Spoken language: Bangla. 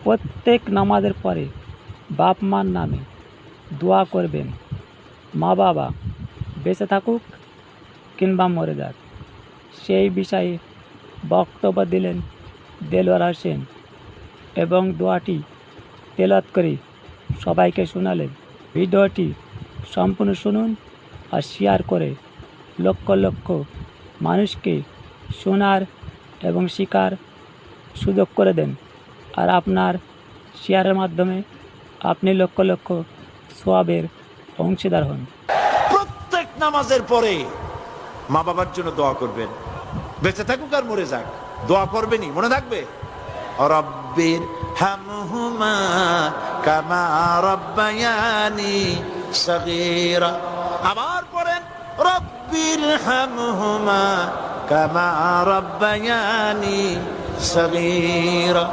প্রত্যেক নামাজের পরে বাপ মার নামে দোয়া করবেন। মা বাবা বেঁচে থাকুক কিংবা মরে যাক। সেই বিষয়ে বক্তব্য দিলেন দেলোয়ার হোসেন এবং দোয়াটি তেলাওয়াত করে সবাইকে শোনালেন। ভিডিওটি সম্পূর্ণ শুনুন আর শেয়ার করে লক্ষ লক্ষ মানুষকে শোনার এবং শেখার সুযোগ করে দেন। আর আপনার শেয়ারের মাধ্যমে আপনি লক্ষ লক্ষ সওয়াবের অংশীদার হন। প্রত্যেক নামাজের পরে মা বাবার জন্য দোয়া করবেন, বেঁচে থাকুক আর মরে যাক, দোয়া করবেনই, মনে থাকবে। রব্বির হামহুমা কামা রাব্বায়ানি সগীরা। আবার পড়েন রব্বির হামহুমা কামা রাব্বায়ানি সগীরা।